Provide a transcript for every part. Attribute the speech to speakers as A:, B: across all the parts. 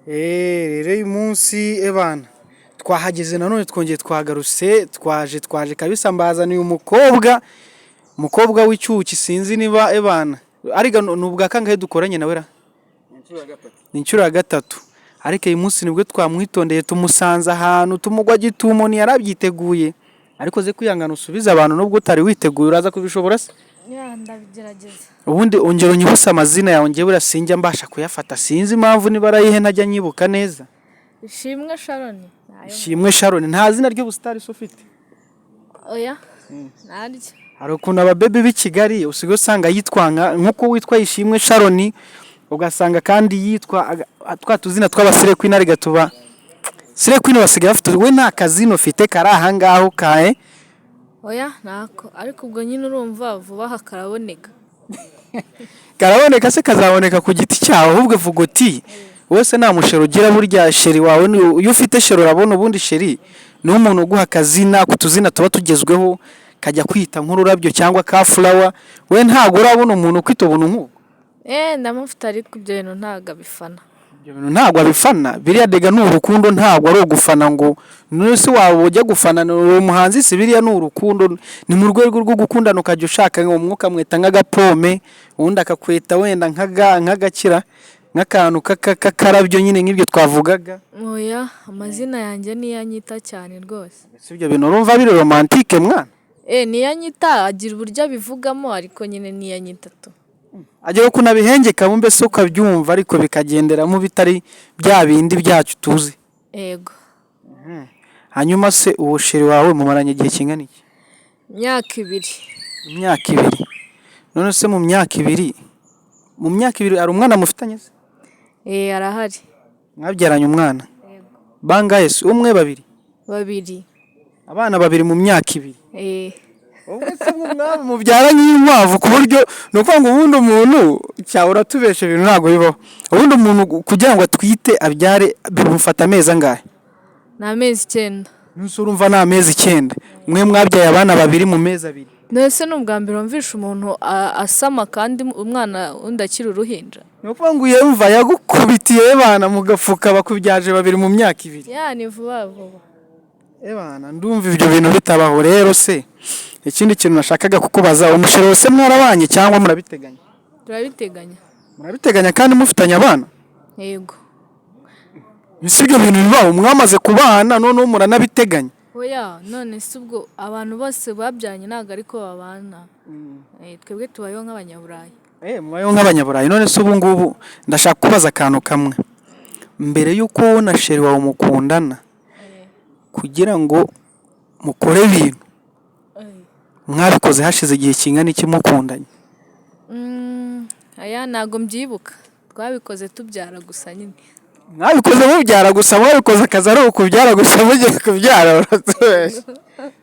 A: Rero uyu munsi abana twahageze nanone twongeye twagarutse twaje kabisa mbazaniye umukobwa w'icyuki sinzi niba abana ariga nubwa kangahe dukoranye nawe ra ni inshuro ya gatatu ariko uyu munsi nibwo twamwitondeye tumusanze ahantu tumugwa gitumo ni yarabyiteguye ariko ze kwihangana usubiza abantu nubwo utari witeguye uraza kubishobora se
B: ndabigerageza
A: ubundi ongera unyibutse amazina yawe ngewe urasinjya mbasha kuyafata sinzi impamvu niba arayihe ntajya nyibuka neza. Ishimwe Sharon nta zina ry'ubusitari se ufite?
B: Oya naryo
A: hari ukuntu ababebe b'i Kigali usigaye usanga yitwanga nk'uko witwa Ishimwe Sharon ugasanga kandi yitwa twa tuzina tw'abasire kw'intare gatuba sire kw'ino basigaye bafite we nta kazino ufite kari aha ngaho kae.
B: Oya nako ariko ubwo nyine urumva vuba hakaraboneka
A: karaboneka se kazaboneka ku giti cyawe ahubwo vuga uti wese nta mushero ugira burya sheri wawe iyo ufite shero urabona ubundi sheri ni umuntu uguha akazina ku tuzina tuba tugezweho kajya kwita nk'ururabyo cyangwa ka flower we ntago urabona umuntu ukwita ubuntu nk'ubu.
B: Ndamufite ariko ibyo bintu ntago abifana.
A: Ibyo bintu ntago abifana biriya dega ni urukundo ntago ari ugufana ngo nese wawe ujya gufana umuhanzi si biriya ni urukundo ni mu rwego rwo gukundana ukajya ushaka umwuka mweta nk'agapome ubundi akakweta wenda nk'agakira nk'akantu k'akarabyo nyine nk'ibyo twavugaga.
B: Oya amazina yanjye niyo anyita cyane rwose.
A: Si ibyo bintu urumva biri romantique mwana?
B: Niyo anyita agira uburyo abivugamo ariko nyine niyo anyita tu.
A: Agiye kunabihengeka mu mbese ukabyumva ariko bikagenderamo bitari bya bindi byacu tuzi.
B: Yego.
A: Hanyuma se uwo sheri wawe mumaranye igihe kingana iki?
B: Imyaka 2.
A: Imyaka 2. None se mu myaka ibiri ari umwana mufitanye se?
B: Arahari.
A: Mwabyaranye umwana?
B: Yego.
A: Bangahe se umwe babiri?
B: Babiri.
A: Abana babiri mu myaka 2. Ubwo se mwaba mubyaranye inkwavu ku buryo nuko ngo ubundi umuntu cyahora tubeshe ibintu ntago bibaho. Ubundi umuntu kugira ngo atwite abyare bimufata amezi angahe?
B: Ni amezi 9.
A: Nuse urumva ni amezi 9. Mwe mwabyaye abana babiri mu mezi 2.
B: Nese n'ubwa mbere umvisha umuntu asama kandi umwana undi akiri uruhinja.
A: Nuko ngo yumva yagukubitiye bana mugafuka bakubyaje babiri mu myaka 2.
B: Ni vuba vuba.
A: Bana ndumva ibyo bintu bitabaho rero se. Ikindi kintu nashakaga kukubaza umushero wose mwarabanye cyangwa murabiteganya?
B: Turabiteganya.
A: Murabiteganya kandi mufitanye abana?
B: Yego.
A: Ese ibyo bintu bibaho mwamaze kubana none muranabiteganya?
B: Oya none se ubwo abantu bose babyanye ntago ariko babana. Twebwe tubayeho nk'abanyaburayi.
A: Mubayeho nk'abanyaburayi none se ubu ngubu ndashaka kubaza akantu kamwe. Mbere yuko wona sheri wawe mukundana kugira ngo mukore ibintu mwabikoze hashize igihe kingana iki mukundanye?
B: Aya ntago mbyibuka twabikoze tubyara gusa nyine.
A: Mwabikoze mubyara gusa mwabikoze akazi ari ukubyara gusa mugiye kubyara uratubesha.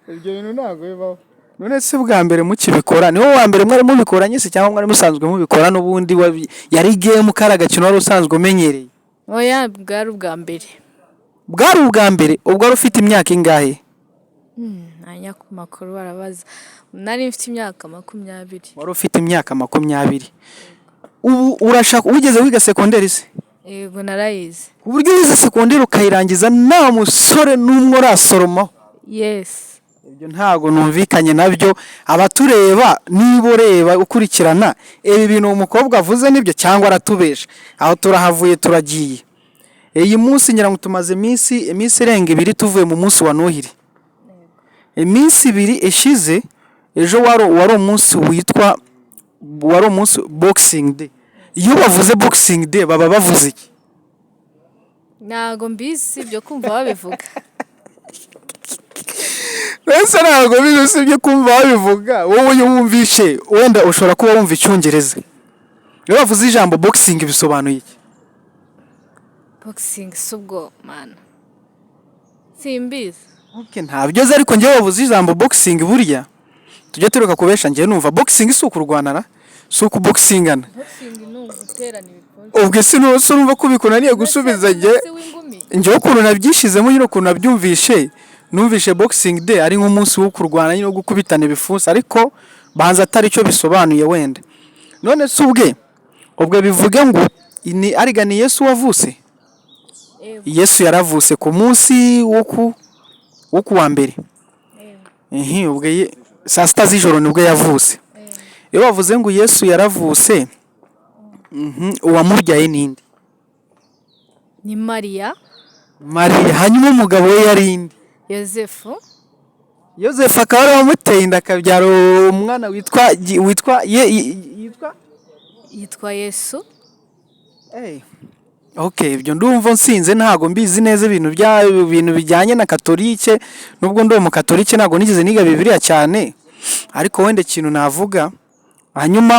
A: Ibyo bintu ntago bibaho. None se bwa mbere mukibikora niho wa mbere mwari mubikoranye se cyangwa mwari musanzwe mubikora n'ubundi yari game karagakino wari usanzwe umenyereye?
B: Oya bwari ubwa mbere.
A: Bwari ubwa mbere ubwo ari ufite imyaka ingahe?
B: Nanya ku makuru barabaza. Nari mfite imyaka 20.
A: Wari ufite imyaka 20. Ubu urashaka ugeze wiga secondary se?
B: Yego narayize.
A: Uburyo wize secondary ukayirangiza nta musore n'umwe urasoromaho?
B: Yes.
A: Ibyo ntago numvikanye nabyo abatureba nibo reba ukurikirana ibi bintu umukobwa avuze nibyo cyangwa aratubesha aho turahavuye turagiye. Iyi munsi ngira ngo tumaze iminsi irenga 2 tuvuye mu munsi wa Nohiri. Iminsi 2 eshize ejo wari umunsi witwa umunsi Boxing Day. Iyo bavuze Boxing Day baba bavuze iki?
B: Ntago mbizi ibyo kumva babivuga.
A: Wese ntago bizi ibyo kumva babivuga wowe yumvishe wenda ushobora kuba wumva icyongereza. Iyo bavuze ijambo boxing bisobanuye iki?
B: Boxing subwo man. Simbizi.
A: Okay ntabyo ze ariko ngiye bavuze ijambo boxing burya tujye turuka kubesha ngiye numva boxing si ukurwanana si ukuboxingana.
B: Boxing ni uguterana ibikombe.
A: Ubwo se urumva ko bikunaniye gusubiza ngiye ukuntu nabyishizemo nyine ukuntu nabyumvishe numvishe Boxing Day ari nk'umunsi wo kurwana no gukubitana ibifusa ariko banza atari cyo bisobanuye wenda. None se ubwo bivuge ngo ni ariga ni Yesu wavuse?
B: Yego.
A: Yesu yaravutse ku munsi wo ku wa mbere.
B: Yego.
A: Ubwo saa sita z'ijoro nibwo yavutse.
B: Yego.
A: Iyo bavuze ngo Yesu yaravutse, uwamubyaye ninde?
B: Ni Mariya.
A: Mariya. Hanyuma umugabo we yari inde?
B: Yozefu.
A: Yozefu akaba ari wamuteye inda akabyara umwana yitwa
B: Yesu.
A: Okay, ibyo ndumva nsinze ntago mbizi neza ibintu bijyanye na katolike, nubwo ndi umukatolike ntago nigeze niga Bibiliya cyane, ariko wenda ikintu navuga hanyuma